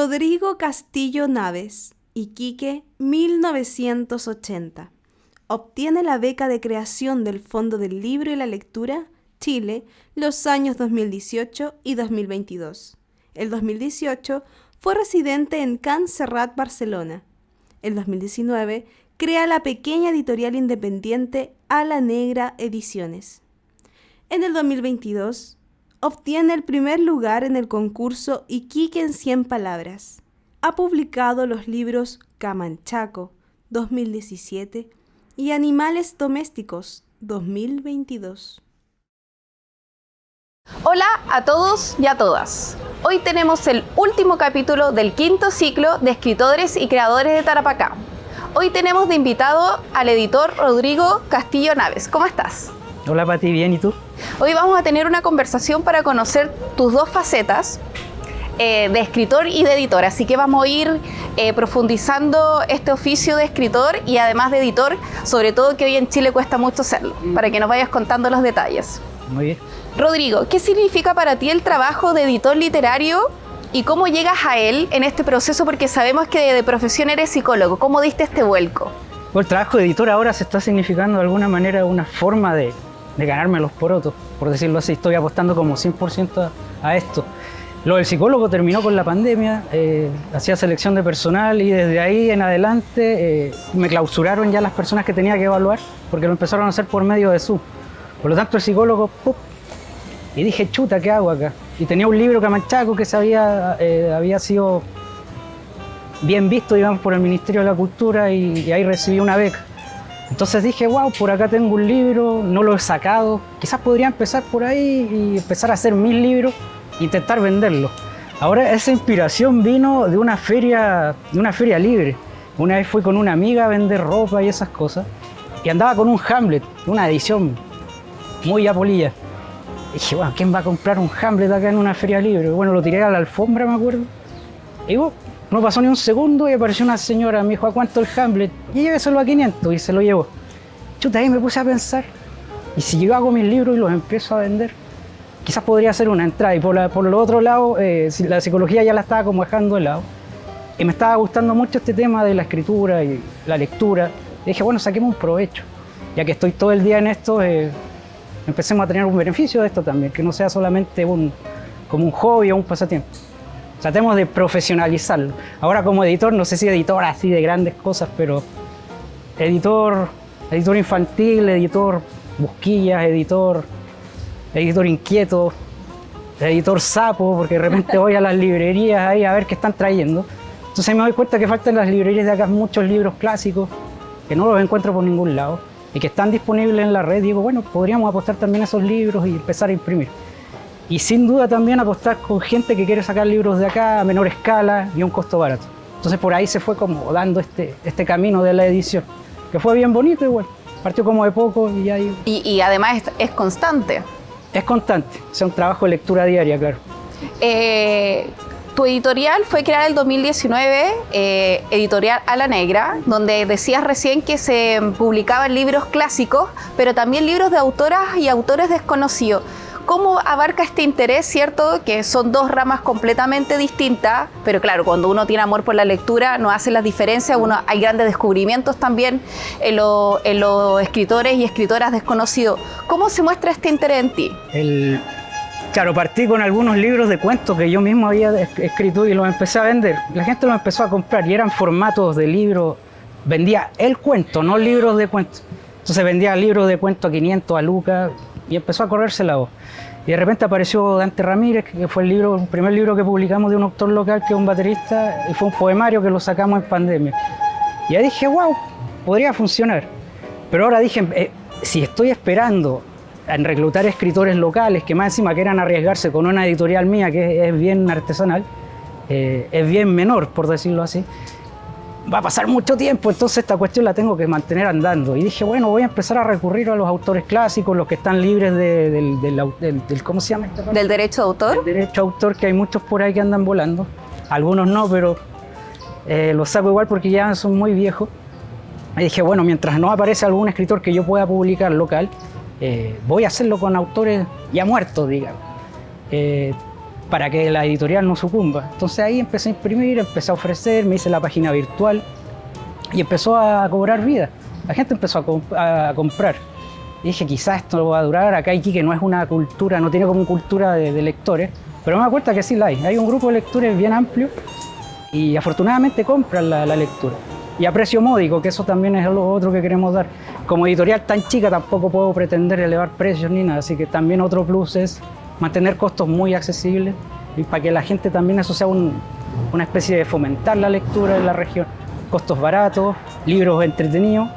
Rodrigo Castillo Naves, Iquique, 1980. Obtiene la beca de creación del Fondo del Libro y la Lectura, Chile, los años 2018 y 2022. El 2018 fue residente en Can Serrat, Barcelona. El 2019 crea la pequeña editorial independiente Ala Negra Ediciones. En el 2022 obtiene el primer lugar en el concurso Iquique en 100 palabras. Ha publicado los libros Camanchaco, 2017, y Animales Domésticos, 2022. Hola a todos y a todas. Hoy tenemos el último capítulo del quinto ciclo de escritores y creadores de Tarapacá. Hoy tenemos de invitado al editor Rodrigo Castillo Naves. ¿Cómo estás? Hola Pati, bien, ¿y tú? Hoy vamos a tener una conversación para conocer tus dos facetas de escritor y de editor, así que vamos a ir profundizando este oficio de escritor y además de editor, sobre todo que hoy en Chile cuesta mucho hacerlo, para que nos vayas contando los detalles. Muy bien. Rodrigo, ¿qué significa para ti el trabajo de editor literario y cómo llegas a él en este proceso? Porque sabemos que de profesión eres psicólogo. ¿Cómo diste este vuelco? Bueno, el trabajo de editor ahora se está significando de alguna manera una forma de ganarme los porotos, por decirlo así. Estoy apostando como 100% a esto. Lo del psicólogo terminó con la pandemia, hacía selección de personal y desde ahí en adelante me clausuraron ya las personas que tenía que evaluar porque lo empezaron a hacer por medio de Zoom. Por lo tanto el psicólogo, ¡pup! Y dije, chuta, ¿qué hago acá? Y tenía un libro Camanchaco que había sido bien visto, digamos, por el Ministerio de la Cultura y ahí recibí una beca. Entonces dije, wow, por acá tengo un libro, no lo he sacado, quizás podría empezar por ahí y empezar a hacer 1000 libros e intentar venderlos. Ahora esa inspiración vino de una feria libre. Una vez fui con una amiga a vender ropa y esas cosas y andaba con un Hamlet, una edición muy apolilla. Y dije, bueno, ¿quién va a comprar un Hamlet acá en una feria libre? Bueno, lo tiré a la alfombra, me acuerdo. Y bueno, no pasó ni un segundo y apareció una señora, me dijo, ¿a cuánto el Hamlet? Y lléveselo a 500 y se lo llevó. Chuta, ahí me puse a pensar, ¿y si yo hago mis libros y los empiezo a vender? Quizás podría ser una entrada. Y por el otro lado, la psicología ya la estaba como dejando de lado. Y me estaba gustando mucho este tema de la escritura y la lectura. Y dije, bueno, saquemos un provecho. Ya que estoy todo el día en esto, empecemos a tener un beneficio de esto también, que no sea solamente como un hobby o un pasatiempo. Tratemos de profesionalizarlo. Ahora como editor, no sé si editor así de grandes cosas, pero editor infantil, editor busquillas, editor inquieto, editor sapo, porque de repente voy a las librerías ahí a ver qué están trayendo. Entonces me doy cuenta que faltan en las librerías de acá muchos libros clásicos que no los encuentro por ningún lado y que están disponibles en la red. Digo, bueno, podríamos apostar también a esos libros y empezar a imprimir. Y sin duda también apostar con gente que quiere sacar libros de acá a menor escala y a un costo barato. Entonces por ahí se fue como dando este camino de la edición, que fue bien bonito igual. Partió como de poco y ya... Y además es constante. Es constante, o sea, un trabajo de lectura diaria, claro. Tu editorial fue creada en el 2019, editorial Ala Negra, donde decías recién que se publicaban libros clásicos, pero también libros de autoras y autores desconocidos. ¿Cómo abarca este interés, cierto? Que son dos ramas completamente distintas, pero claro, cuando uno tiene amor por la lectura no hace las diferencias, hay grandes descubrimientos también en los escritores y escritoras desconocidos. ¿Cómo se muestra este interés en ti? Claro, partí con algunos libros de cuentos que yo mismo había escrito y los empecé a vender. La gente los empezó a comprar y eran formatos de libros. Vendía el cuento, no libros de cuentos. Entonces vendía libros de cuentos a 500, a lucas, y empezó a correrse la voz. Y de repente apareció Dante Ramírez, que fue el primer libro que publicamos de un autor local que es un baterista, y fue un poemario que lo sacamos en pandemia. Y ahí dije, wow, podría funcionar. Pero ahora dije, si estoy esperando en reclutar escritores locales que más encima quieran arriesgarse con una editorial mía que es bien artesanal, es bien menor, por decirlo así, va a pasar mucho tiempo, entonces esta cuestión la tengo que mantener andando. Y dije, bueno, voy a empezar a recurrir a los autores clásicos, los que están libres del ¿cómo se llama esta parte? ¿Del derecho de autor? Del derecho de autor, que hay muchos por ahí que andan volando. Algunos no, pero los saco igual porque ya son muy viejos. Y dije, bueno, mientras no aparece algún escritor que yo pueda publicar local, voy a hacerlo con autores ya muertos, digamos. para que la editorial no sucumba. Entonces ahí empecé a imprimir, empecé a ofrecer, me hice la página virtual y empezó a cobrar vida. La gente empezó a comprar. Y dije, quizás esto no va a durar. Acá Iquique no es una cultura, no tiene como cultura de lectores, pero me doy cuenta que sí la hay. Hay un grupo de lectores bien amplio y afortunadamente compran la lectura. Y a precio módico, que eso también es lo otro que queremos dar. Como editorial tan chica tampoco puedo pretender elevar precios ni nada, así que también otro plus es mantener costos muy accesibles y para que la gente también eso sea una especie de fomentar la lectura en la región. Costos baratos, libros entretenidos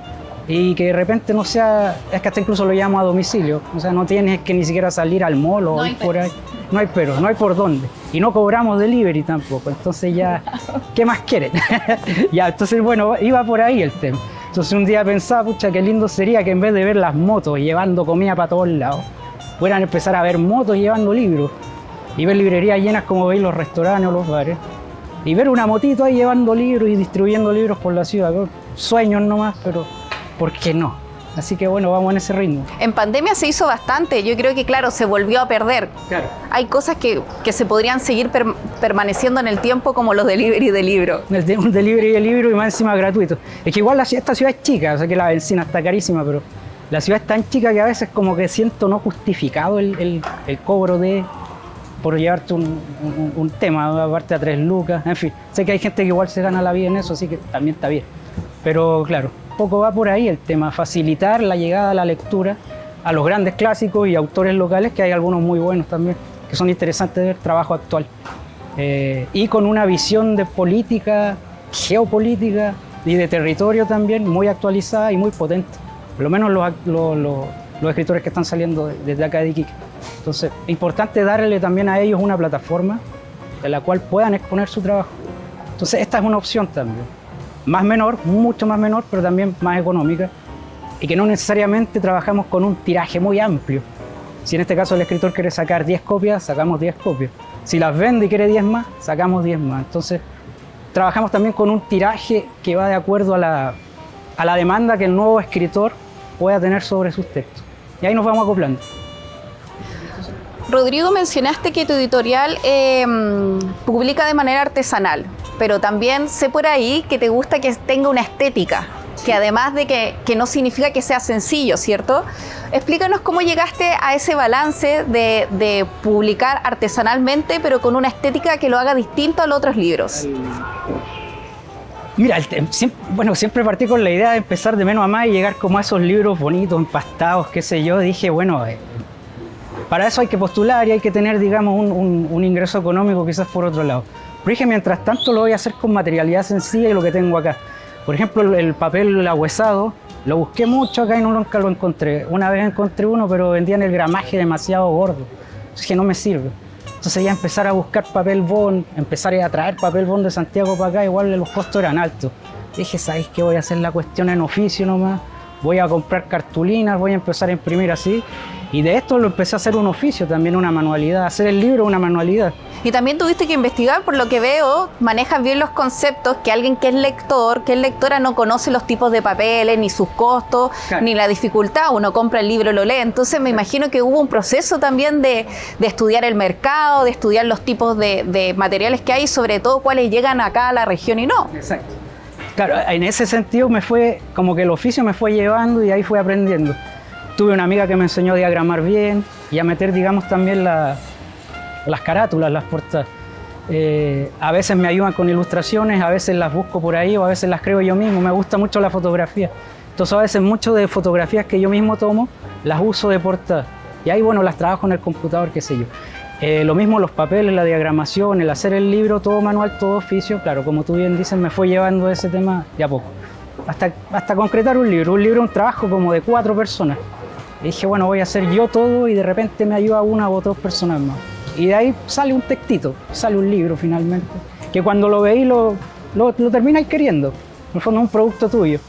y que de repente no sea, es que hasta incluso lo llamo a domicilio, o sea, no tienes que ni siquiera salir al mall o ir por ahí. No hay pero, no hay por dónde. Y no cobramos delivery tampoco, entonces ya, ¿qué más quieren? Ya, entonces bueno, iba por ahí el tema. Entonces un día pensaba, pucha, qué lindo sería que en vez de ver las motos llevando comida para todos lados, puedan empezar a ver motos llevando libros y ver librerías llenas como veis los restaurantes o los bares y ver una motito ahí llevando libros y distribuyendo libros por la ciudad. Sueños nomás, pero ¿por qué no? Así que bueno, vamos en ese ritmo. En pandemia se hizo bastante, yo creo que claro, se volvió a perder. Claro. Hay cosas que se podrían seguir permaneciendo en el tiempo como los delivery de libros. Un delivery de libros y más encima gratuito. Es que igual esta ciudad es chica, o sea que la benzina está carísima, pero la ciudad es tan chica que a veces como que siento no justificado el cobro por llevarte un tema, aparte a 3 lucas, en fin. Sé que hay gente que igual se gana la vida en eso, así que también está bien. Pero claro, poco va por ahí el tema, facilitar la llegada a la lectura a los grandes clásicos y autores locales, que hay algunos muy buenos también, que son interesantes de ver, trabajo actual. Y con una visión de política, geopolítica y de territorio también muy actualizada y muy potente. Por lo menos los escritores que están saliendo desde acá de Iquique. Entonces, es importante darle también a ellos una plataforma en la cual puedan exponer su trabajo. Entonces, esta es una opción también. Más menor, mucho más menor, pero también más económica, y que no necesariamente trabajamos con un tiraje muy amplio. Si en este caso el escritor quiere sacar 10 copias, sacamos 10 copias. Si las vende y quiere 10 más, sacamos 10 más. Entonces, trabajamos también con un tiraje que va de acuerdo a la demanda que el nuevo escritor pueda tener sobre sus textos. Y ahí nos vamos acoplando. Rodrigo, mencionaste que tu editorial publica de manera artesanal, pero también sé por ahí que te gusta que tenga una estética, que además de que no significa que sea sencillo, ¿cierto? Explícanos cómo llegaste a ese balance de publicar artesanalmente, pero con una estética que lo haga distinto a los otros libros. Mira, siempre partí con la idea de empezar de menos a más y llegar como a esos libros bonitos, empastados, qué sé yo. Dije, bueno, para eso hay que postular y hay que tener, digamos, un ingreso económico quizás por otro lado. Pero dije, mientras tanto lo voy a hacer con materialidad sencilla y lo que tengo acá. Por ejemplo, el papel ahuesado, lo busqué mucho acá y nunca lo encontré. Una vez encontré uno, pero vendían el gramaje demasiado gordo. Entonces dije, no me sirve. Entonces ya empezar a buscar papel bond, empezar a traer papel bond de Santiago para acá, igual los costos eran altos. Dije, ¿sabéis qué? Voy a hacer la cuestión en oficio nomás. Voy a comprar cartulinas, voy a empezar a imprimir así. Y de esto lo empecé a hacer un oficio también, una manualidad. Hacer el libro una manualidad. Y también tuviste que investigar, por lo que veo, manejas bien los conceptos, que alguien que es lector, que es lectora, no conoce los tipos de papeles, ni sus costos, claro, ni la dificultad. Uno compra el libro y lo lee. Entonces me imagino que hubo un proceso también de estudiar el mercado, de estudiar los tipos de materiales que hay, sobre todo cuáles llegan acá a la región y no. Exacto. Claro, en ese sentido me fue, como que el oficio me fue llevando y ahí fui aprendiendo. Tuve una amiga que me enseñó a diagramar bien y a meter, digamos, también las carátulas, las portadas. A veces me ayudan con ilustraciones, a veces las busco por ahí o a veces las creo yo mismo. Me gusta mucho la fotografía. Entonces a veces mucho de fotografías que yo mismo tomo, las uso de portada. Y ahí, bueno, las trabajo en el computador, qué sé yo. Lo mismo los papeles, la diagramación, el hacer el libro, todo manual, todo oficio. Claro, como tú bien dices, me fue llevando ese tema de a poco. Hasta concretar un libro. Un libro es un trabajo como de 4 personas. Y dije, bueno, voy a hacer yo todo y de repente me ayuda una o 2 personas más. Y de ahí sale un textito, sale un libro finalmente, que cuando lo veis lo termináis queriendo. En el fondo es un producto tuyo.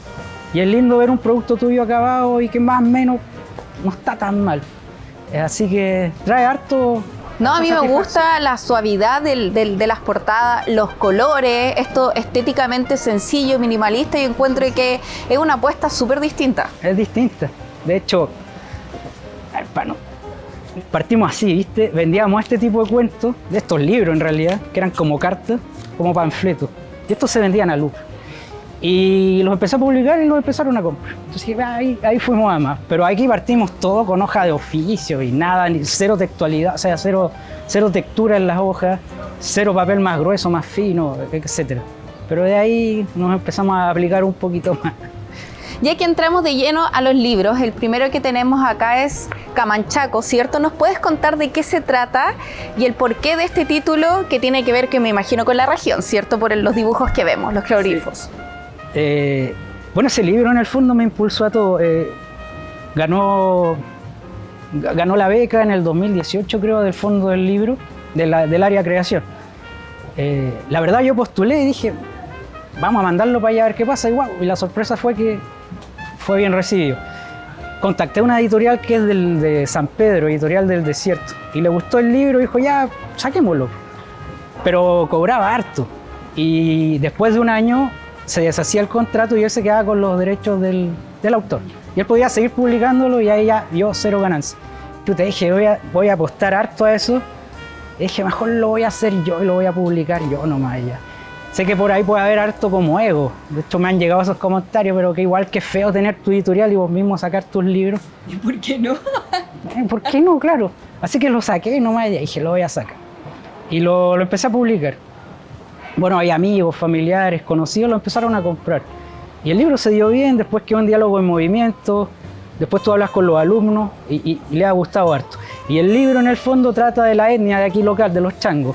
Y es lindo ver un producto tuyo acabado y que más o menos no está tan mal. Así que trae harto. No, a mí me gusta la suavidad de las portadas, los colores, esto estéticamente sencillo, minimalista, y encuentro que es una apuesta súper distinta. Es distinta. De hecho, partimos así, ¿viste? Vendíamos este tipo de cuentos, de estos libros en realidad, que eran como cartas, como panfletos. Y estos se vendían a luz. Y los empecé a publicar y los empezaron a comprar. Entonces ahí fuimos a más. Pero aquí partimos todo con hoja de oficio y nada, ni cero textualidad, o sea, cero textura en las hojas, cero papel más grueso, más fino, etc. Pero de ahí nos empezamos a aplicar un poquito más. Ya que entramos de lleno a los libros, el primero que tenemos acá es Camanchaco, ¿cierto? ¿Nos puedes contar de qué se trata y el porqué de este título que tiene que ver, que me imagino, con la región, ¿cierto? Por los dibujos que vemos, los geoglifos. Sí. Bueno, ese libro en el fondo me impulsó a todo. Ganó la beca en el 2018, creo, del fondo del libro, del área de creación. La verdad yo postulé y dije, vamos a mandarlo para allá a ver qué pasa. Y la sorpresa fue que fue bien recibido. Contacté a una editorial que es de San Pedro, Editorial del Desierto, y le gustó el libro y dijo, ya, saquémoslo. Pero cobraba harto. Y después de un año se deshacía el contrato y él se quedaba con los derechos del autor. Y él podía seguir publicándolo y ahí ya vio cero ganancia. Yo te dije, voy a apostar harto a eso. Y dije, mejor lo voy a hacer yo y lo voy a publicar yo nomás ya. Sé que por ahí puede haber harto como ego. De hecho, me han llegado esos comentarios, pero que igual que es feo tener tu editorial y vos mismo sacar tus libros. ¿Y por qué no? ¿Por qué no? Claro. Así que lo saqué nomás y dije, lo voy a sacar. Y lo empecé a publicar. Bueno, hay amigos, familiares, conocidos, lo empezaron a comprar. Y el libro se dio bien, después quedó un diálogo en movimiento, después tú hablas con los alumnos y le ha gustado harto. Y el libro en el fondo trata de la etnia de aquí local, de los changos.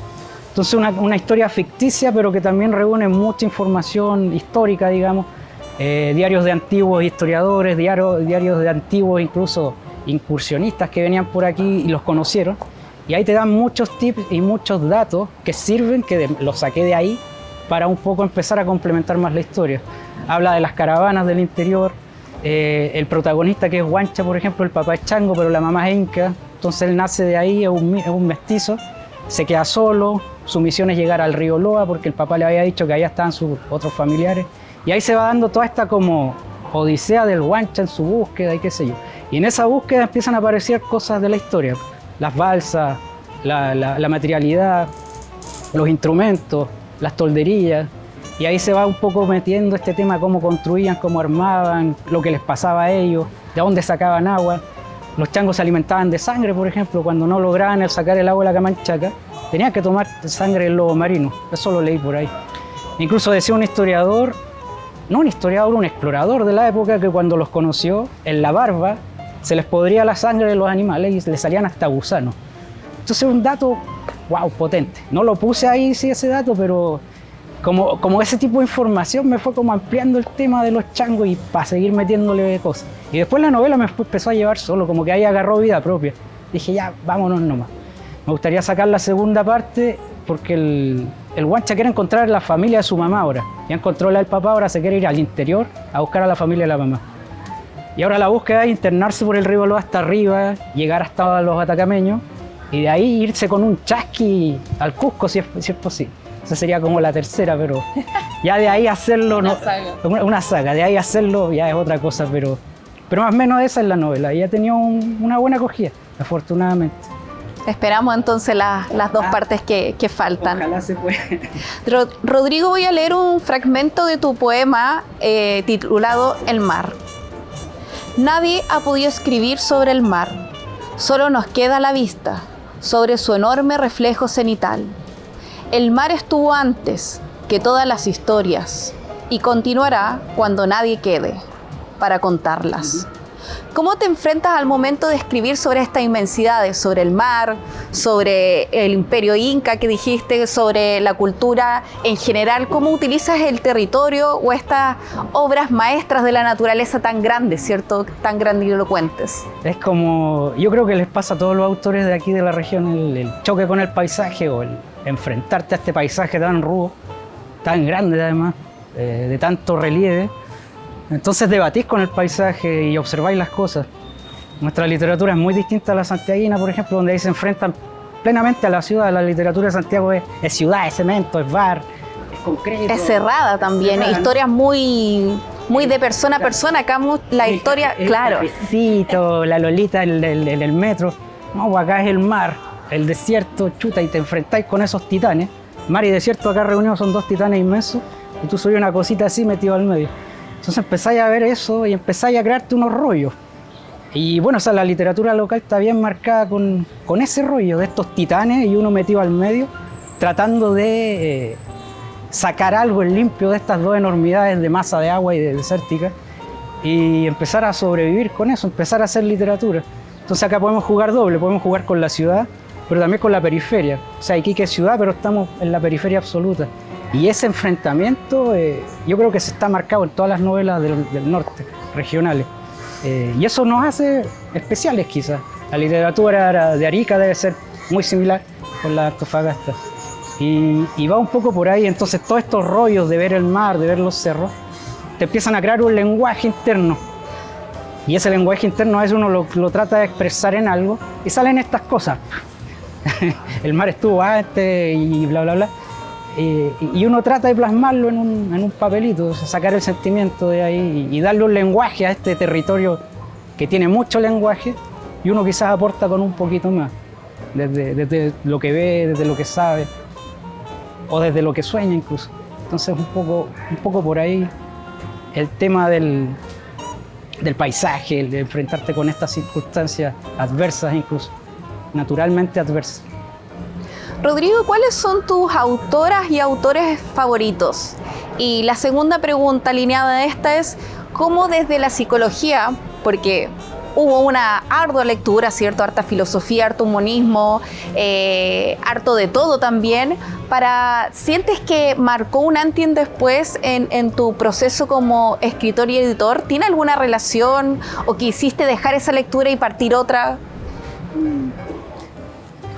Entonces una historia ficticia, pero que también reúne mucha información histórica, digamos, diarios de antiguos historiadores, diarios de antiguos incluso incursionistas que venían por aquí y los conocieron. Y ahí te dan muchos tips y muchos datos que sirven, que los saqué de ahí, para un poco empezar a complementar más la historia. Habla de las caravanas del interior, el protagonista que es Guancha, por ejemplo, el papá es chango, pero la mamá es inca, entonces él nace de ahí, es un mestizo, se queda solo, su misión es llegar al río Loa, porque el papá le había dicho que allá estaban sus otros familiares, y ahí se va dando toda esta como odisea del Guancha en su búsqueda y qué sé yo. Y en esa búsqueda empiezan a aparecer cosas de la historia, las balsas, la materialidad, los instrumentos, las tolderías, y ahí se va un poco metiendo este tema, cómo construían, cómo armaban, lo que les pasaba a ellos, de dónde sacaban agua. Los changos se alimentaban de sangre, por ejemplo, cuando no lograban sacar el agua de la Camanchaca, tenían que tomar sangre del lobo marino, eso lo leí por ahí. Incluso decía un historiador, no un historiador, un explorador de la época, que cuando los conoció, en la barba se les podría la sangre de los animales y les salían hasta gusanos. Entonces es un dato, wow, potente. No lo puse ahí, sí, ese dato, pero como ese tipo de información me fue como ampliando el tema de los changos y para seguir metiéndole cosas. Y después la novela me empezó a llevar solo, como que ahí agarró vida propia. Dije, ya, vámonos nomás. Me gustaría sacar la segunda parte porque el Guancha quiere encontrar a la familia de su mamá ahora. Ya encontró la del papá, ahora se quiere ir al interior a buscar a la familia de la mamá. Y ahora la búsqueda es internarse por el río Loa hasta arriba, llegar hasta los atacameños y de ahí irse con un chasqui al Cusco si es posible. Esa sería como la tercera, pero ya de ahí hacerlo... Una saga, de ahí hacerlo ya es otra cosa, pero más o menos esa es la novela. Y ha tenido una buena acogida, afortunadamente. Esperamos entonces las dos partes que faltan. Ojalá se pueda. Rodrigo, voy a leer un fragmento de tu poema titulado El mar. Nadie ha podido escribir sobre el mar, solo nos queda la vista sobre su enorme reflejo cenital. El mar estuvo antes que todas las historias y continuará cuando nadie quede para contarlas. ¿Cómo te enfrentas al momento de escribir sobre estas inmensidades, sobre el mar, sobre el imperio inca que dijiste, sobre la cultura en general? ¿Cómo utilizas el territorio o estas obras maestras de la naturaleza tan grandes, ¿cierto? Tan grandilocuentes. Es como, yo creo que les pasa a todos los autores de aquí de la región, el choque con el paisaje o el enfrentarte a este paisaje tan rudo, tan grande además, de tanto relieve. Entonces debatís con el paisaje y observáis las cosas. Nuestra literatura es muy distinta a la santiaguina, por ejemplo, donde ahí se enfrentan plenamente a la ciudad. La literatura de Santiago es ciudad, es cemento, es bar, es concreto. Es cerrada también, historias muy de persona a persona. Acá la historia, claro. El cafecito, la Lolita en el metro. no, pues acá es el mar, el desierto, chuta, y te enfrentáis con esos titanes. Mar y desierto acá reunidos son dos titanes inmensos, y tú soy una cosita así metido al medio. Entonces empezáis a ver eso y empezáis a crearte unos rollos. Y bueno, o sea, la literatura local está bien marcada con ese rollo de estos titanes y uno metido al medio, tratando de sacar algo en limpio de estas dos enormidades de masa de agua y de desértica y empezar a sobrevivir con eso, empezar a hacer literatura. Entonces acá podemos jugar doble, podemos jugar con la ciudad, pero también con la periferia. O sea, Iquique es ciudad, pero estamos en la periferia absoluta. Y ese enfrentamiento yo creo que se está marcado en todas las novelas del norte, regionales. Y eso nos hace especiales quizás. La literatura de Arica debe ser muy similar con la de Antofagasta. Y va un poco por ahí, entonces todos estos rollos de ver el mar, de ver los cerros, te empiezan a crear un lenguaje interno. Y ese lenguaje interno a veces uno lo trata de expresar en algo y salen estas cosas. El mar estuvo antes y bla, bla, bla. Y uno trata de plasmarlo en un papelito, sacar el sentimiento de ahí y darle un lenguaje a este territorio que tiene mucho lenguaje y uno quizás aporta con un poquito más, desde lo que ve, desde lo que sabe o desde lo que sueña incluso. Entonces un poco por ahí el tema del paisaje, el de enfrentarte con estas circunstancias adversas incluso, naturalmente adversas. Rodrigo, ¿cuáles son tus autoras y autores favoritos? Y la segunda pregunta alineada a esta es, ¿cómo desde la psicología, porque hubo una ardua lectura, ¿cierto? Harta filosofía, harto humanismo, harto de todo también, ¿sientes que marcó un antes y un después en tu proceso como escritor y editor? ¿Tiene alguna relación o quisiste dejar esa lectura y partir otra?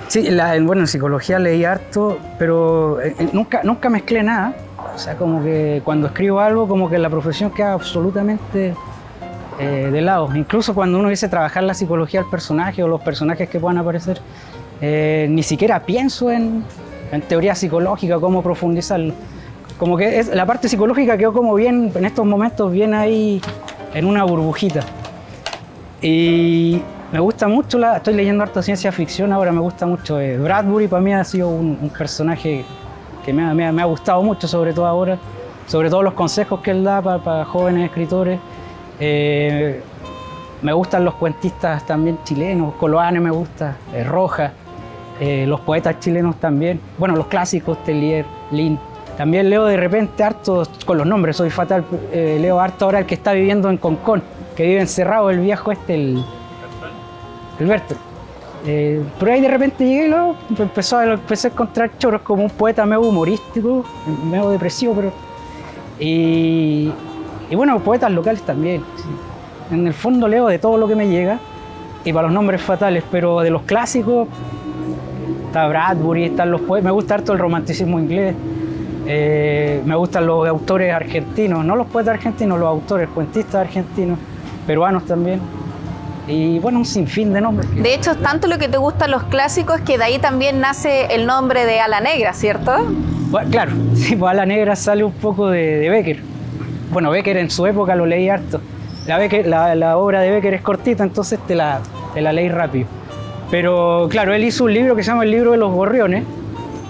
Sí, bueno, en psicología leí harto, pero nunca mezclé nada. O sea, como que cuando escribo algo, como que la profesión queda absolutamente de lado. Incluso cuando uno dice trabajar la psicología del personaje o los personajes que puedan aparecer, ni siquiera pienso en teoría psicológica, cómo profundizarlo. Como que la parte psicológica quedó como bien, en estos momentos, bien ahí en una burbujita. Y me gusta mucho, estoy leyendo harta ciencia ficción ahora, me gusta mucho. Bradbury para mí ha sido un personaje que me ha gustado mucho, sobre todo ahora, sobre todo los consejos que él da para jóvenes escritores. Me gustan los cuentistas también chilenos, Coloane me gusta, Rojas, los poetas chilenos también, bueno, los clásicos, Tellier, Lin. También leo de repente harto, con los nombres soy fatal, leo harto ahora el que está viviendo en Concón, que vive encerrado, el viejo el Bertolt. Pero ahí de repente llegué y luego empecé a encontrar choros como un poeta medio humorístico, medio depresivo, pero... Y bueno, poetas locales también. Sí. En el fondo leo de todo lo que me llega, y para los nombres fatales, pero de los clásicos, está Bradbury, están los poetas, me gusta harto el romanticismo inglés, me gustan los autores argentinos, no los poetas argentinos, los autores, cuentistas argentinos, peruanos también. Y bueno, un sinfín de nombres. De hecho, es tanto lo que te gustan los clásicos que de ahí también nace el nombre de Ala Negra, ¿cierto? Bueno, claro, sí, pues Ala Negra sale un poco de Becker. Bueno, Becker en su época lo leí harto. La obra de Becker es cortita, entonces te la leí rápido. Pero claro, él hizo un libro que se llama El libro de los gorriones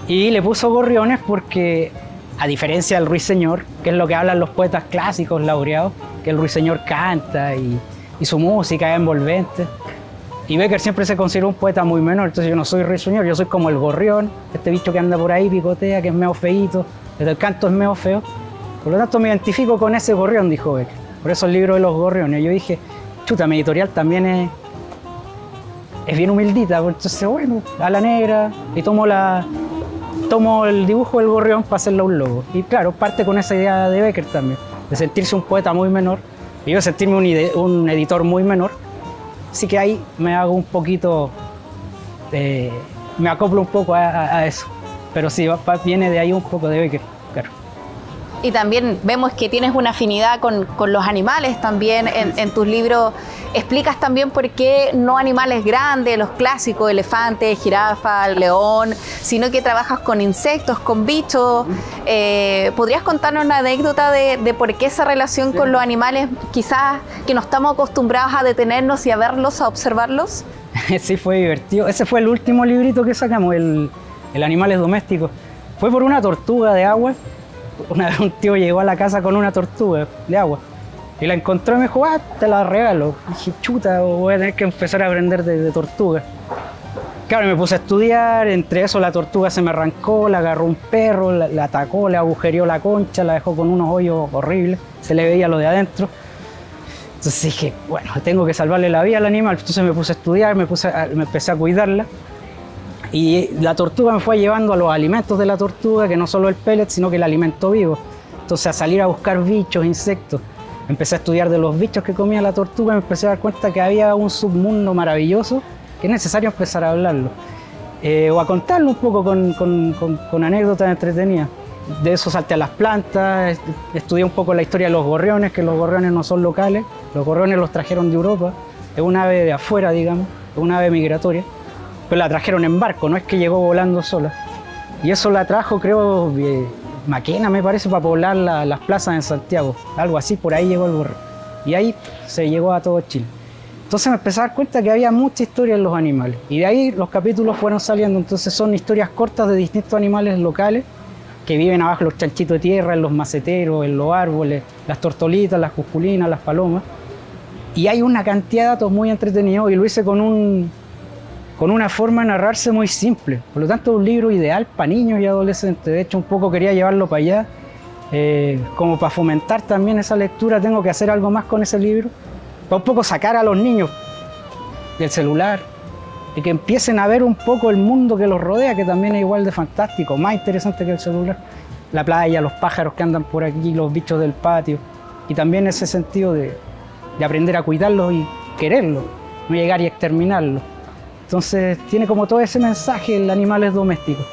y le puso gorriones porque, a diferencia del ruiseñor, que es lo que hablan los poetas clásicos laureados, que el ruiseñor canta y su música es envolvente. Y Becker siempre se consideró un poeta muy menor, entonces yo no soy ruiseñor, yo soy como el gorrión, este bicho que anda por ahí, picotea, que es medio feíto, el canto es medio feo. Por lo tanto me identifico con ese gorrión, dijo Becker. Por eso el libro de los gorriones. Yo dije, chuta, mi editorial también es bien humildita, entonces bueno, Ala Negra, y tomo el dibujo del gorrión para hacerlo un logo. Y claro, parte con esa idea de Becker también, de sentirse un poeta muy menor, y yo sentirme un editor muy menor. Así que ahí me hago un poquito, me acoplo un poco a eso. Pero sí, viene de ahí un poco de Becker, claro. Y también vemos que tienes una afinidad con los animales también en tus libros explicas también por qué no animales grandes, los clásicos, elefante, jirafa, león, sino que trabajas con insectos, con bichos. ¿Podrías contarnos una anécdota de por qué esa relación con los animales, quizás que no estamos acostumbrados a detenernos y a verlos, a observarlos? Sí, fue divertido. Ese fue el último librito que sacamos, el Animales Domésticos. Fue por una tortuga de agua. Una vez un tío llegó a la casa con una tortuga de agua y la encontró y me dijo, te la regalo. Y dije, chuta, voy a tener que empezar a aprender de tortuga. Claro, me puse a estudiar, entre eso la tortuga se me arrancó, la agarró un perro, la atacó, le agujereó la concha, la dejó con unos hoyos horribles, se le veía lo de adentro. Entonces dije, bueno, tengo que salvarle la vida al animal. Entonces me puse a estudiar, me empecé a cuidarla. Y la tortuga me fue llevando a los alimentos de la tortuga, que no solo el pellet, sino que el alimento vivo. Entonces a salir a buscar bichos, insectos. Empecé a estudiar de los bichos que comía la tortuga y me empecé a dar cuenta que había un submundo maravilloso que es necesario empezar a hablarlo. O a contarlo un poco con anécdotas entretenidas. De eso salté a las plantas, estudié un poco la historia de los gorriones, que los gorriones no son locales. Los gorriones los trajeron de Europa, es un ave de afuera, digamos, es una ave migratoria. Pero la trajeron en barco, no es que llegó volando sola. Y eso la trajo, creo, Maquena, me parece, para poblar las plazas en Santiago. Algo así, por ahí llegó el gorrión. Y ahí se llegó a todo Chile. Entonces me empecé a dar cuenta que había mucha historia en los animales. Y de ahí los capítulos fueron saliendo. Entonces son historias cortas de distintos animales locales que viven abajo los chanchitos de tierra, en los maceteros, en los árboles, las tortolitas, las cusculinas, las palomas. Y hay una cantidad de datos muy entretenidos y lo hice con una forma de narrarse muy simple. Por lo tanto, es un libro ideal para niños y adolescentes. De hecho, un poco quería llevarlo para allá. Como para fomentar también esa lectura, tengo que hacer algo más con ese libro. Para un poco sacar a los niños del celular y que empiecen a ver un poco el mundo que los rodea, que también es igual de fantástico, más interesante que el celular. La playa, los pájaros que andan por aquí, los bichos del patio. Y también ese sentido de aprender a cuidarlos y quererlos, no llegar y exterminarlos. Entonces tiene como todo ese mensaje en Animales Domésticos.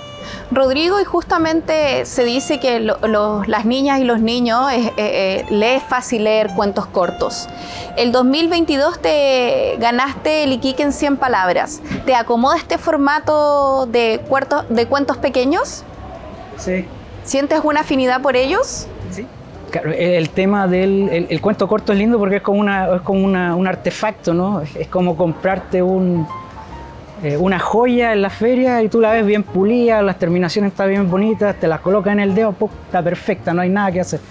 Rodrigo, y justamente se dice que las niñas y los niños les es fácil leer cuentos cortos. El 2022 te ganaste el Iquique en 100 palabras. ¿Te acomoda este formato de cuentos pequeños? Sí. ¿Sientes una afinidad por ellos? Sí. Claro, el tema del el cuento corto es lindo porque es como un artefacto, ¿no? Es como comprarte una joya en la feria y tú la ves bien pulida, las terminaciones están bien bonitas, te las colocas en el dedo, está perfecta, no hay nada que hacer.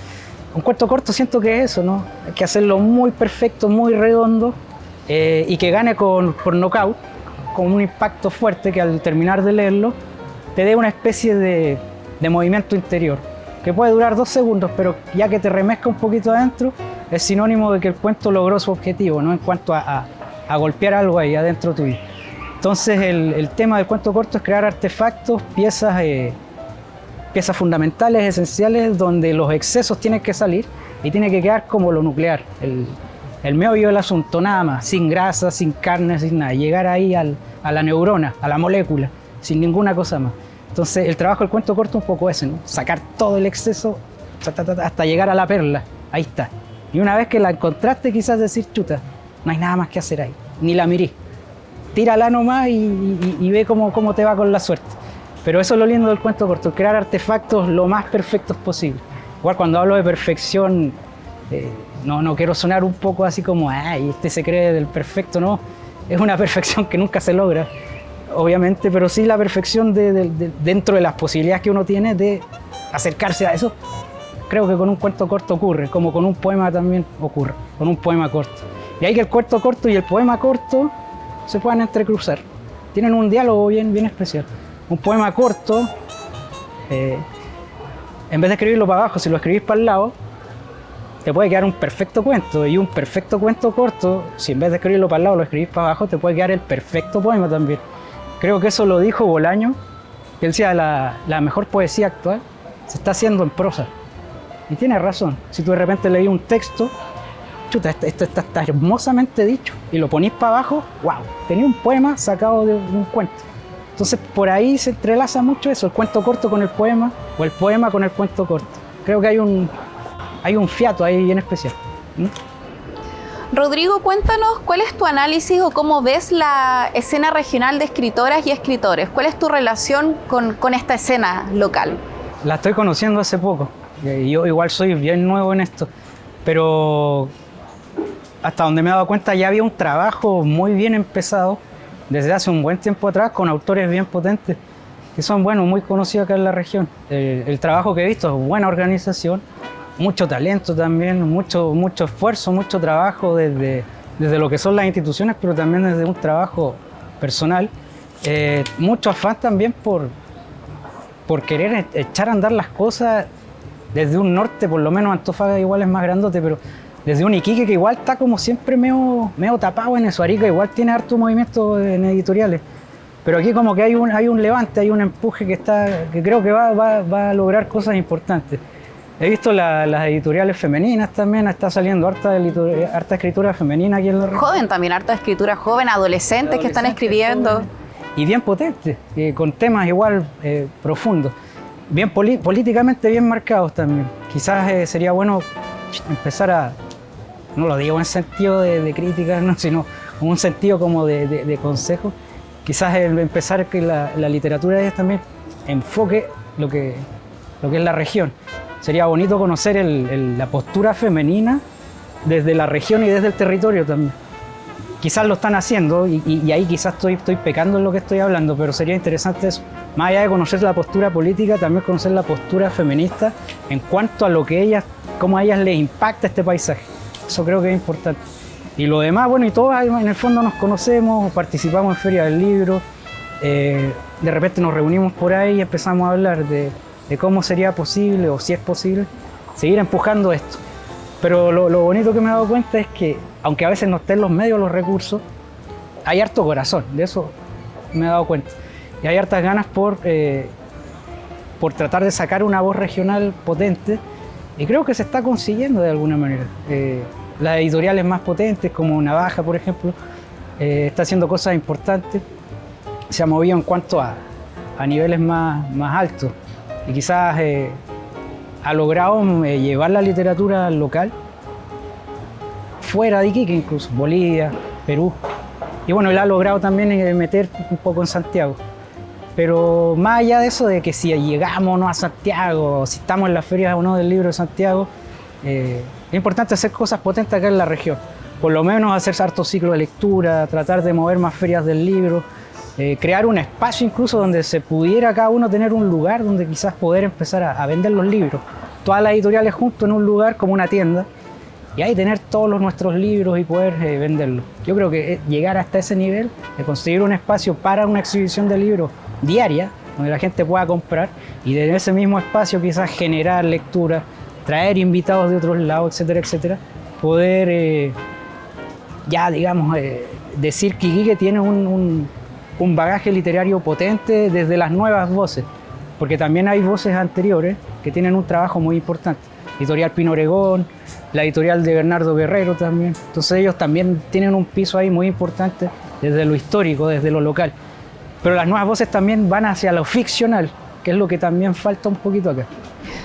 Un cuento corto siento que es eso, ¿no? Hay que hacerlo muy perfecto, muy redondo y que gane por nocaut, con un impacto fuerte que al terminar de leerlo te dé una especie de movimiento interior, que puede durar 2 segundos, pero ya que te remezca un poquito adentro, es sinónimo de que el cuento logró su objetivo, ¿no? En cuanto a golpear algo ahí adentro tuyo. Entonces el tema del cuento corto es crear artefactos, piezas fundamentales, esenciales, donde los excesos tienen que salir y tiene que quedar como lo nuclear, el meollo del asunto, nada más, sin grasa, sin carne, sin nada, llegar ahí a la neurona, a la molécula, sin ninguna cosa más. Entonces el trabajo del cuento corto es un poco ese, ¿no? Sacar todo el exceso hasta llegar a la perla, ahí está. Y una vez que la encontraste, quizás decir, chuta, no hay nada más que hacer ahí, ni la miré. Tírala nomás y ve cómo te va con la suerte. Pero eso es lo lindo del cuento corto, crear artefactos lo más perfectos posible. Igual cuando hablo de perfección, no quiero sonar un poco así como, ay, se cree del perfecto, no. Es una perfección que nunca se logra, obviamente, pero sí la perfección dentro de las posibilidades que uno tiene de acercarse a eso. Creo que con un cuento corto ocurre, como con un poema también ocurre, con un poema corto. Y hay que el cuento corto y el poema corto se puedan entrecruzar. Tienen un diálogo bien especial. Un poema corto, en vez de escribirlo para abajo, si lo escribís para el lado, te puede quedar un perfecto cuento. Y un perfecto cuento corto, si en vez de escribirlo para el lado lo escribís para abajo, te puede quedar el perfecto poema también. Creo que eso lo dijo Bolaño, que él decía, la mejor poesía actual se está haciendo en prosa. Y tiene razón. Si tú de repente leí un texto, chuta, esto está hermosamente dicho, y lo ponís para abajo, wow, tenía un poema sacado de un cuento. Entonces por ahí se entrelaza mucho eso, el cuento corto con el poema, o el poema con el cuento corto. Creo que hay un fiato ahí bien especial. Rodrigo, cuéntanos cuál es tu análisis o cómo ves la escena regional de escritoras y escritores. ¿Cuál es tu relación con esta escena local? La estoy conociendo hace poco. Yo igual soy bien nuevo en esto, pero hasta donde me he dado cuenta ya había un trabajo muy bien empezado desde hace un buen tiempo atrás con autores bien potentes que son, bueno, muy conocidos acá en la región. El trabajo que he visto es buena organización, mucho talento también, mucho esfuerzo, mucho trabajo desde lo que son las instituciones, pero también desde un trabajo personal. Mucho afán también por querer echar a andar las cosas desde un norte, por lo menos Antofagasta igual es más grandote, pero desde un Iquique que igual está como siempre medio tapado en eso. Arica igual tiene harto movimiento en editoriales, pero aquí como que hay un levante, hay un empuje que creo que va a lograr cosas importantes. He visto las editoriales femeninas también, está saliendo harta escritura femenina aquí en la región. Joven también, harta escritura joven, adolescentes que están escribiendo. Jóvenes. Y bien potentes, con temas igual profundos, bien políticamente bien marcados también. Quizás sería bueno empezar no lo digo en sentido de crítica, no, sino en un sentido como de consejo. Quizás empezar que la literatura de ellas también enfoque lo que es la región. Sería bonito conocer la postura femenina desde la región y desde el territorio también. Quizás lo están haciendo y ahí quizás estoy pecando en lo que estoy hablando, pero sería interesante eso. Más allá de conocer la postura política, también conocer la postura feminista en cuanto a cómo a ellas les impacta este paisaje. Eso creo que es importante. Y lo demás, bueno, y todos en el fondo nos conocemos, participamos en ferias del libro, de repente nos reunimos por ahí y empezamos a hablar de cómo sería posible, o si es posible, seguir empujando esto. Pero lo bonito que me he dado cuenta es que, aunque a veces no estén los medios, los recursos, hay harto corazón, de eso me he dado cuenta. Y hay hartas ganas por tratar de sacar una voz regional potente, y creo que se está consiguiendo de alguna manera. Las editoriales más potentes, como Navaja, por ejemplo, está haciendo cosas importantes, se ha movido en cuanto a niveles más altos. Y quizás ha logrado llevar la literatura local fuera de Iquique, incluso Bolivia, Perú. Y bueno, él ha logrado también meter un poco en Santiago. Pero más allá de eso, de que si llegamos o no a Santiago, o si estamos en las ferias o no del libro de Santiago, es importante hacer cosas potentes acá en la región. Por lo menos hacer harto ciclo de lectura, tratar de mover más ferias del libro, crear un espacio incluso donde se pudiera cada uno tener un lugar donde quizás poder empezar a vender los libros. Todas las editoriales juntos en un lugar como una tienda y ahí tener todos nuestros libros y poder venderlos. Yo creo que llegar hasta ese nivel de conseguir un espacio para una exhibición de libros diaria donde la gente pueda comprar y de ese mismo espacio quizás generar lectura, traer invitados de otros lados, etcétera, etcétera, poder ya digamos decir que Iquique tiene un bagaje literario potente desde las nuevas voces, porque también hay voces anteriores que tienen un trabajo muy importante. Editorial Pino Oregón, la editorial de Bernardo Guerrero también. Entonces ellos también tienen un piso ahí muy importante desde lo histórico, desde lo local. Pero las nuevas voces también van hacia lo ficcional, que es lo que también falta un poquito acá.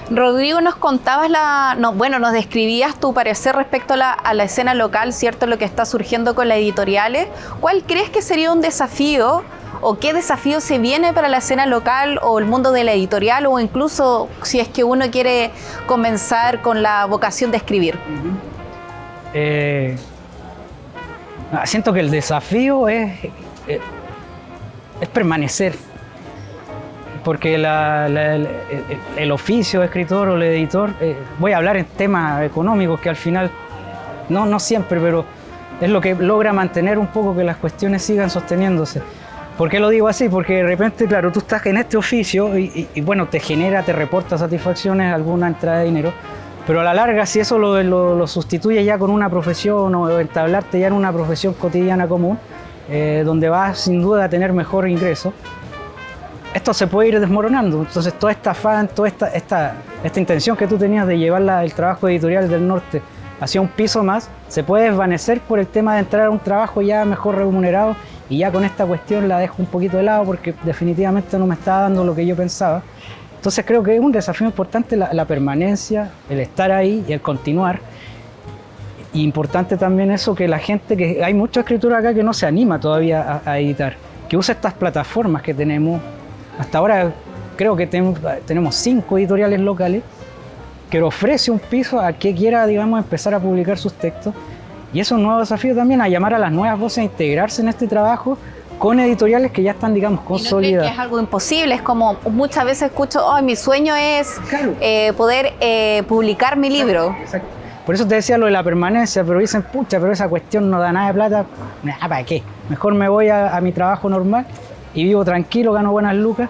Rodrigo, nos contabas nos describías tu parecer respecto a la escena local, ¿cierto? Lo que está surgiendo con las editoriales. ¿Cuál crees que sería un desafío o qué desafío se viene para la escena local o el mundo de la editorial o incluso si es que uno quiere comenzar con la vocación de escribir? Siento que el desafío es permanecer. Porque el oficio de escritor o el editor, voy a hablar en temas económicos que al final, no siempre, pero es lo que logra mantener un poco que las cuestiones sigan sosteniéndose. ¿Por qué lo digo así? Porque de repente, claro, tú estás en este oficio y bueno, te reporta satisfacciones, alguna entrada de dinero, pero a la larga si eso lo sustituye ya con una profesión o entablarte ya en una profesión cotidiana común, donde vas sin duda a tener mejor ingreso, esto se puede ir desmoronando. Entonces toda esta afán, toda esta intención que tú tenías de llevar el trabajo editorial del norte hacia un piso más, se puede desvanecer por el tema de entrar a un trabajo ya mejor remunerado y ya con esta cuestión la dejo un poquito de lado porque definitivamente no me está dando lo que yo pensaba. Entonces creo que es un desafío importante la permanencia, el estar ahí y el continuar. importante también eso, que la gente, que hay mucha escritura acá que no se anima todavía a editar, que usa estas plataformas que tenemos. Hasta ahora creo que tenemos 5 editoriales locales que ofrece un piso a que quiera, digamos, empezar a publicar sus textos. Y es un nuevo desafío también, a llamar a las nuevas voces a integrarse en este trabajo con editoriales que ya están, digamos, consolidadas. ¿Y no crees que es algo imposible? Es como muchas veces escucho, oh, mi sueño es Claro. poder publicar mi libro. Exacto. Por eso te decía lo de la permanencia, pero dicen, pucha, pero esa cuestión no da nada de plata. Nada, ¿para qué? Mejor me voy a mi trabajo normal y vivo tranquilo, gano buenas lucas.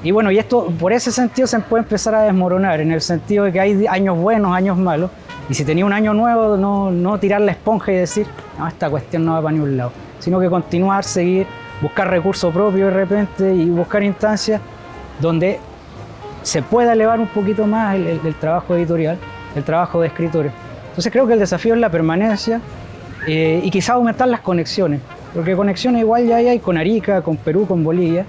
Y bueno, y esto por ese sentido se puede empezar a desmoronar, en el sentido de que hay años buenos, años malos. Y si tenía un año nuevo, no tirar la esponja y decir, no, esta cuestión no va para ningún lado, sino que continuar, seguir, buscar recursos propios de repente y buscar instancias donde se pueda elevar un poquito más el trabajo editorial, el trabajo de escritores. Entonces creo que el desafío es la permanencia y quizás aumentar las conexiones, porque conexiones igual ya hay con Arica, con Perú, con Bolivia,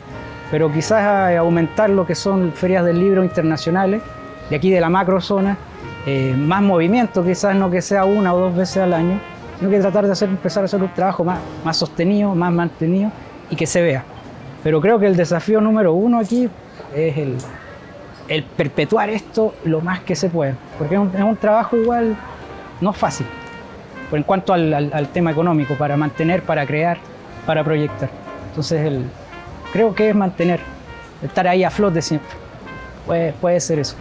pero quizás aumentar lo que son ferias del libro internacionales, de aquí de la macrozona, más movimiento, quizás no que sea 1 o 2 veces al año, sino que tratar de empezar a hacer un trabajo más sostenido, más mantenido y que se vea. Pero creo que el desafío número 1 aquí es el perpetuar esto lo más que se pueda, porque es un trabajo igual no fácil, en cuanto al tema económico, para mantener, para crear, para proyectar. Entonces creo que es mantener, estar ahí a flote siempre. Puede ser eso.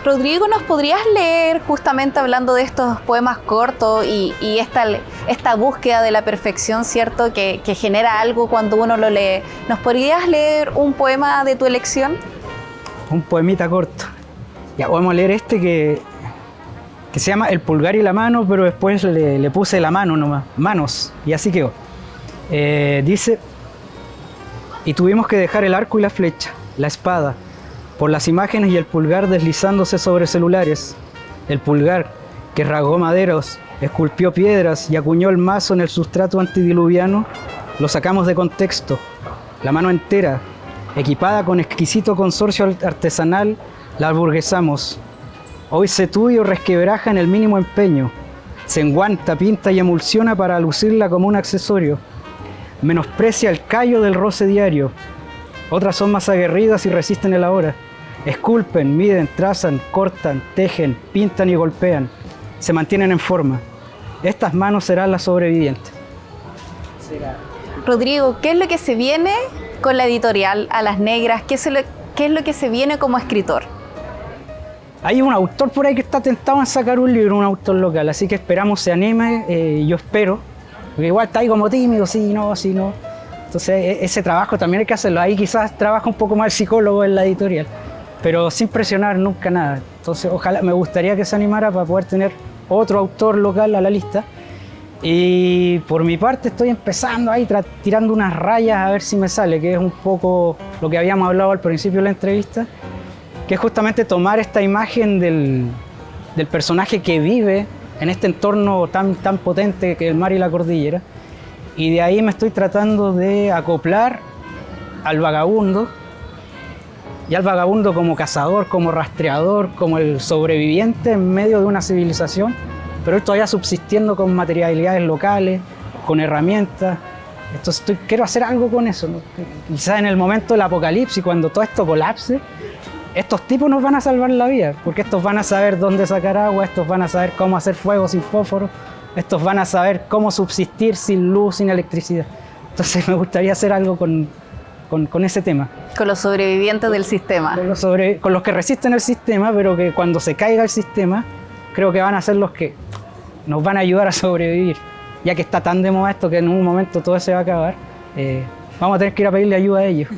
Rodrigo, ¿nos podrías leer, justamente hablando de estos poemas cortos y esta búsqueda de la perfección, ¿cierto?, que genera algo cuando uno lo lee? ¿Nos podrías leer un poema de tu elección? Un poemita corto. Ya podemos leer este que se llama El pulgar y la mano, pero después le puse la mano nomás, manos, y así quedó. Dice: y tuvimos que dejar el arco y la flecha, la espada, por las imágenes y el pulgar deslizándose sobre celulares. El pulgar que rasgó maderos, esculpió piedras y acuñó el mazo en el sustrato antidiluviano, lo sacamos de contexto. La mano entera, equipada con exquisito consorcio artesanal, la aburguesamos. Hoy se tuyo resquebraja en el mínimo empeño, se enguanta, pinta y emulsiona para lucirla como un accesorio. Menosprecia el callo del roce diario. Otras son más aguerridas y resisten el ahora. Esculpen, miden, trazan, cortan, tejen, pintan y golpean. Se mantienen en forma. Estas manos serán las sobrevivientes. Rodrigo, ¿qué es lo que se viene con la editorial Alas Negras? ¿Qué es lo que se viene como escritor? Hay un autor por ahí que está tentado en sacar un libro, un autor local, así que esperamos se anime, yo espero, porque igual está ahí como tímido, sí, no. Entonces ese trabajo también hay que hacerlo. Ahí quizás trabaja un poco más el psicólogo en la editorial, pero sin presionar nunca nada. Entonces ojalá, me gustaría que se animara para poder tener otro autor local a la lista. Y por mi parte estoy empezando ahí tirando unas rayas a ver si me sale, que es un poco lo que habíamos hablado al principio de la entrevista, que es justamente tomar esta imagen del personaje que vive en este entorno tan potente que es el mar y la cordillera, y de ahí me estoy tratando de acoplar al vagabundo, y al vagabundo como cazador, como rastreador, como el sobreviviente en medio de una civilización, pero él todavía subsistiendo con materialidades locales, con herramientas. Entonces quiero hacer algo con eso, ¿no? Quizás en el momento del apocalipsis, cuando todo esto colapse, estos tipos nos van a salvar la vida, porque estos van a saber dónde sacar agua, estos van a saber cómo hacer fuego sin fósforo, estos van a saber cómo subsistir sin luz, sin electricidad. Entonces me gustaría hacer algo con ese tema. Con los sobrevivientes del sistema. Con los que resisten el sistema, pero que cuando se caiga el sistema, creo que van a ser los que nos van a ayudar a sobrevivir. Ya que está tan de moda esto que en un momento todo se va a acabar, vamos a tener que ir a pedirle ayuda a ellos.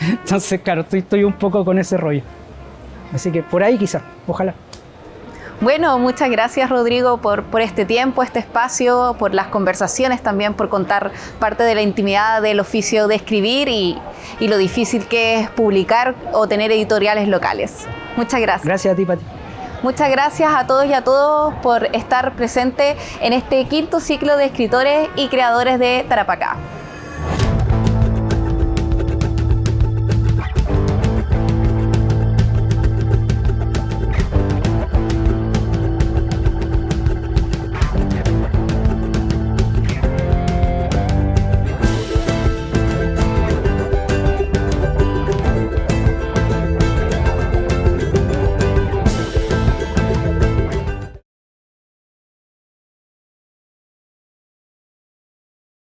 Entonces, claro, estoy un poco con ese rollo. Así que por ahí quizás, ojalá. Bueno, muchas gracias, Rodrigo, por este tiempo, este espacio, por las conversaciones también, por contar parte de la intimidad del oficio de escribir y lo difícil que es publicar o tener editoriales locales. Muchas gracias. Gracias a ti, Pati. Muchas gracias a todos y a todas por estar presentes en este quinto ciclo de escritores y creadores de Tarapacá.